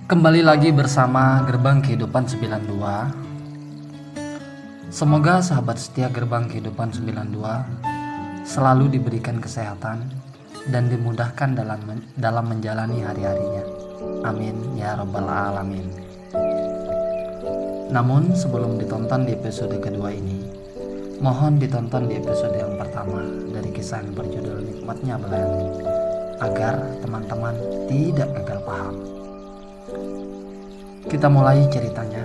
Kembali lagi bersama Gerbang Kehidupan 92. Semoga sahabat setia Gerbang Kehidupan 92 selalu diberikan kesehatan dan dimudahkan dalam menjalani hari-harinya. Amin ya rabbal alamin. Namun sebelum ditonton di episode kedua ini, mohon ditonton di episode yang pertama dari kisah yang berjudul Nikmatnya Melayani, agar teman-teman tidak gagal paham. Kita mulai ceritanya.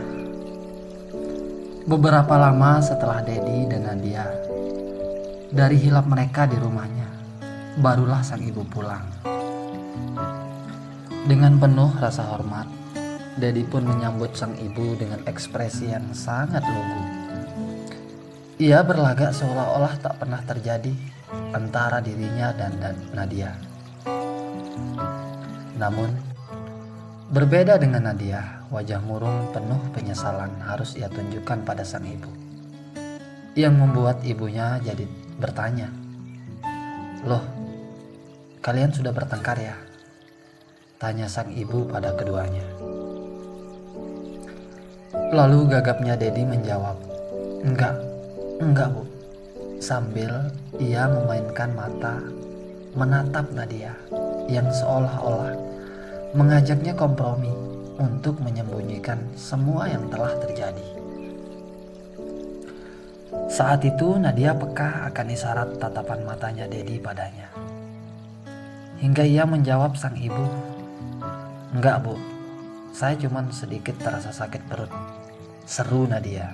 Beberapa lama setelah Dedi dan Nadia dari hilap mereka di rumahnya, barulah sang ibu pulang. Dengan penuh rasa hormat, Dedi pun menyambut sang ibu dengan ekspresi yang sangat lugu. Ia berlagak seolah-olah tak pernah terjadi antara dirinya dan Nadia. Namun berbeda dengan Nadia, wajah murung penuh penyesalan harus ia tunjukkan pada sang ibu, yang membuat ibunya jadi bertanya, "Loh, kalian sudah bertengkar ya?" tanya sang ibu pada keduanya. Lalu gagapnya Dedi menjawab, Enggak bu," sambil ia memainkan mata menatap Nadia yang seolah-olah mengajaknya kompromi untuk menyembunyikan semua yang telah terjadi. Saat itu Nadia peka akan isyarat tatapan matanya Dedi padanya, hingga ia menjawab sang ibu, "Enggak bu, saya cuma sedikit terasa sakit perut," seru Nadia.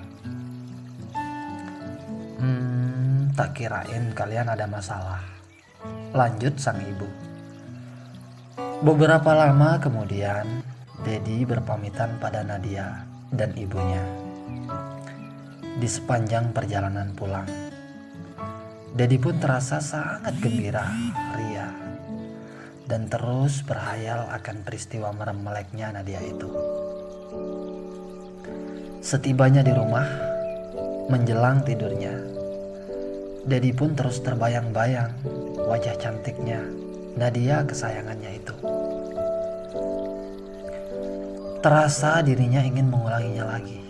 Tak kirain kalian ada masalah," lanjut sang ibu. Beberapa lama kemudian, Dedi berpamitan pada Nadia dan ibunya. Di sepanjang perjalanan pulang, Dedi pun terasa sangat gembira, ria, dan terus berhayal akan peristiwa merem meleknya Nadia itu. Setibanya di rumah, menjelang tidurnya, Dedi pun terus terbayang-bayang wajah cantiknya Nadia kesayangannya itu. Terasa dirinya ingin mengulanginya lagi.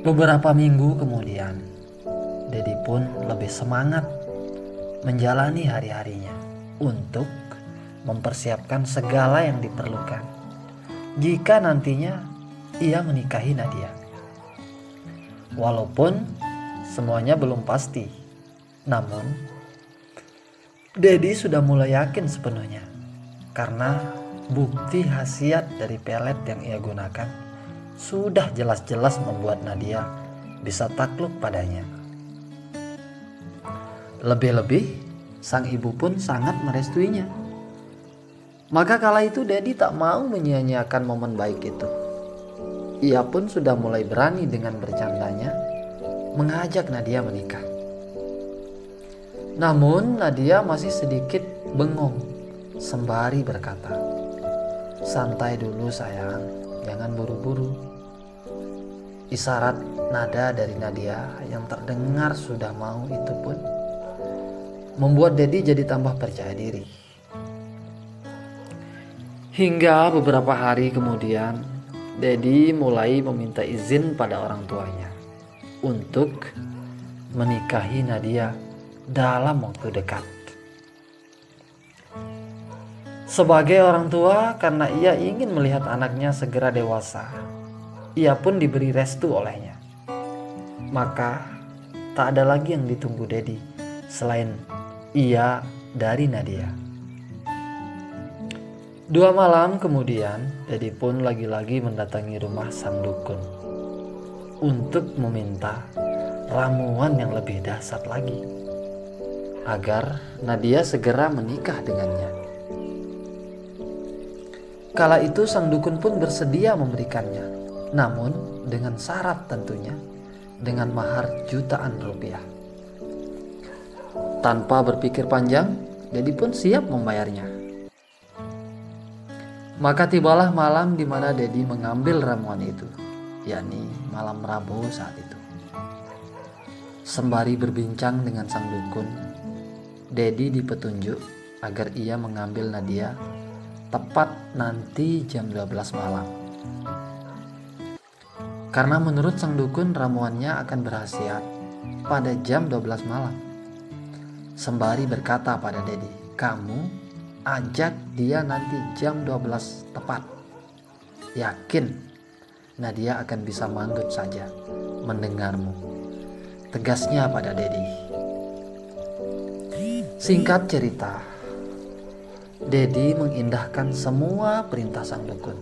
Beberapa minggu kemudian, Dedi pun lebih semangat menjalani hari-harinya untuk mempersiapkan segala yang diperlukan jika nantinya ia menikahi Nadia. Walaupun semuanya belum pasti, namun Dedi sudah mulai yakin sepenuhnya karena bukti khasiat dari pelet yang ia gunakan sudah jelas-jelas membuat Nadia bisa takluk padanya. Lebih-lebih sang ibu pun sangat merestuinya. Maka kala itu Dedi tak mau menyia-nyiakan momen baik itu. Ia pun sudah mulai berani dengan bercandanya mengajak Nadia menikah. Namun Nadia masih sedikit bengong sembari berkata, "Santai dulu sayang, jangan buru-buru." Isyarat nada dari Nadia yang terdengar sudah mau itu pun membuat Dedi jadi tambah percaya diri. Hingga beberapa hari kemudian, Dedi mulai meminta izin pada orang tuanya untuk menikahi Nadia dalam waktu dekat. Sebagai orang tua, karena ia ingin melihat anaknya segera dewasa, ia pun diberi restu olehnya. Maka tak ada lagi yang ditunggu Dedi selain ia dari Nadia. 2 malam kemudian, Dedi pun lagi-lagi mendatangi rumah sang dukun untuk meminta ramuan yang lebih dahsyat lagi agar Nadia segera menikah dengannya. Kala itu sang dukun pun bersedia memberikannya, namun dengan syarat tentunya dengan mahar jutaan rupiah. Tanpa berpikir panjang, Dedi pun siap membayarnya. Maka tibalah malam di mana Dedi mengambil ramuan itu, yakni malam Rabu saat itu. Sembari berbincang dengan sang dukun, Dedi dipetunjuk agar ia mengambil Nadia tepat nanti jam 12 malam. Karena menurut sang dukun ramuannya akan berkhasiat pada jam 12 malam. Sembari berkata pada Dedi, "Kamu ajak dia nanti jam 12 tepat. Yakin Nadia akan bisa manggut saja mendengarmu," tegasnya pada Dedi. Singkat cerita, Dedi mengindahkan semua perintah sang dukun.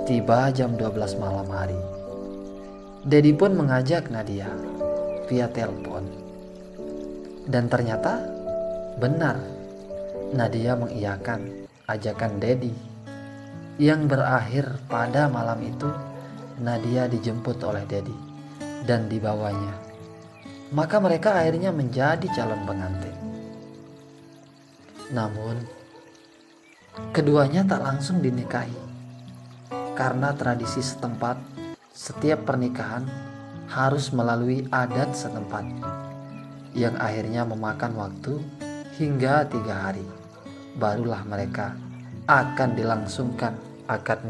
Tiba jam 12 malam hari, Dedi pun mengajak Nadia via telepon. Dan ternyata benar, Nadia mengiyakan ajakan Dedi, yang berakhir pada malam itu Nadia dijemput oleh Dedi dan dibawanya. Maka mereka akhirnya menjadi calon pengantin. Namun keduanya tak langsung dinikahi, karena tradisi setempat setiap pernikahan harus melalui adat setempat, yang akhirnya memakan waktu hingga 3 hari. Barulah mereka akan dilangsungkan akad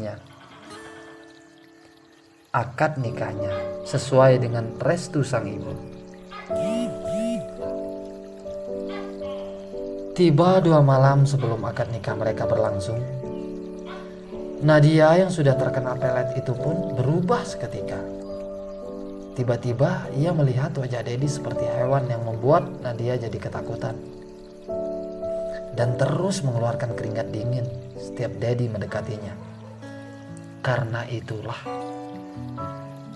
nikahnya sesuai dengan restu sang ibu. Tiba 2 malam sebelum akad nikah mereka berlangsung, Nadia yang sudah terkena pelet itu pun berubah seketika. Tiba-tiba ia melihat wajah Dedi seperti hewan yang membuat Nadia jadi ketakutan, dan terus mengeluarkan keringat dingin setiap Dedi mendekatinya. Karena itulah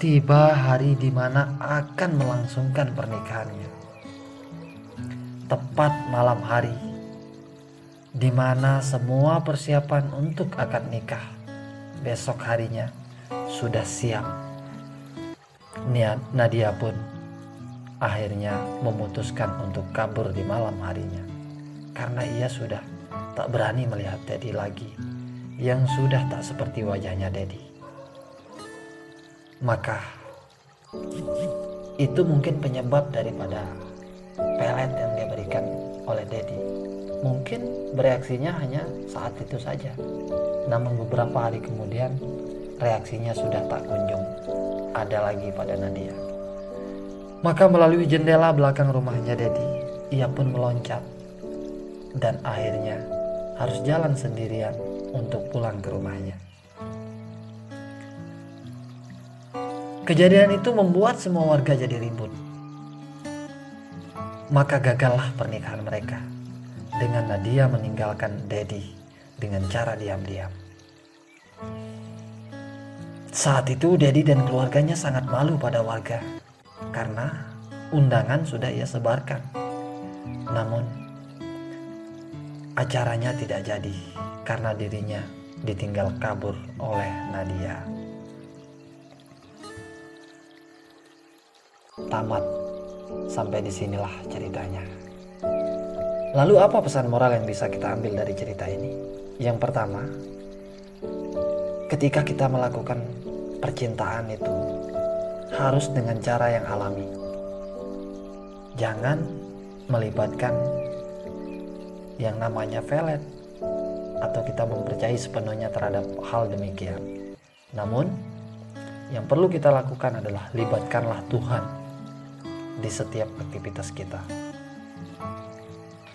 tiba hari di mana akan melangsungkan pernikahannya. Tepat malam hari di mana semua persiapan untuk akad nikah besok harinya sudah siap. Nadia pun akhirnya memutuskan untuk kabur di malam harinya, karena ia sudah tak berani melihat Dedi lagi yang sudah tak seperti wajahnya Dedi. Maka itu mungkin penyebab daripada pelet yang dia berikan oleh Dedi. Mungkin bereaksinya hanya saat itu saja, namun beberapa hari kemudian reaksinya sudah tak kunjung ada lagi pada Nadia. Maka melalui jendela belakang rumahnya Dedi, ia pun meloncat dan akhirnya harus jalan sendirian untuk pulang ke rumahnya. Kejadian itu membuat semua warga jadi ribut. Maka gagallah pernikahan mereka dengan Nadia meninggalkan Dedi dengan cara diam-diam. Saat itu Dedi dan keluarganya sangat malu pada warga karena undangan sudah ia sebarkan. Namun acaranya tidak jadi karena dirinya ditinggal kabur oleh Nadia. Tamat sampai disinilah ceritanya. Lalu apa pesan moral yang bisa kita ambil dari cerita ini? Yang pertama, ketika kita melakukan percintaan itu harus dengan cara yang alami. Jangan melibatkan yang namanya pelet atau kita mempercayai sepenuhnya terhadap hal demikian. Namun yang perlu kita lakukan adalah libatkanlah Tuhan di setiap aktivitas kita,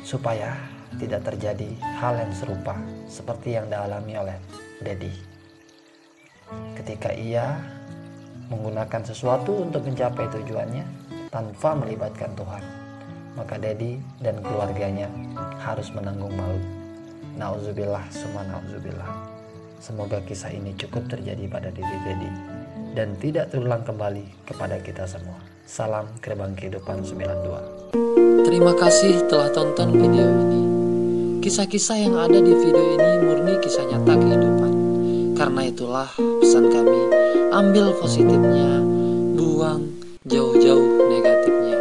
supaya tidak terjadi hal yang serupa seperti yang dialami oleh Dedi. Ketika ia menggunakan sesuatu untuk mencapai tujuannya tanpa melibatkan Tuhan, maka Dedi dan keluarganya harus menanggung malu. Nauzubillah summa nauzubillah. Semoga kisah ini cukup terjadi pada diri Dedi dan tidak terulang kembali kepada kita semua. Salam Gerbang Kehidupan 92. Terima kasih telah tonton video ini. Kisah-kisah yang ada di video ini murni kisah nyata kehidupan. Karena itulah pesan kami, ambil positifnya, buang jauh-jauh negatifnya.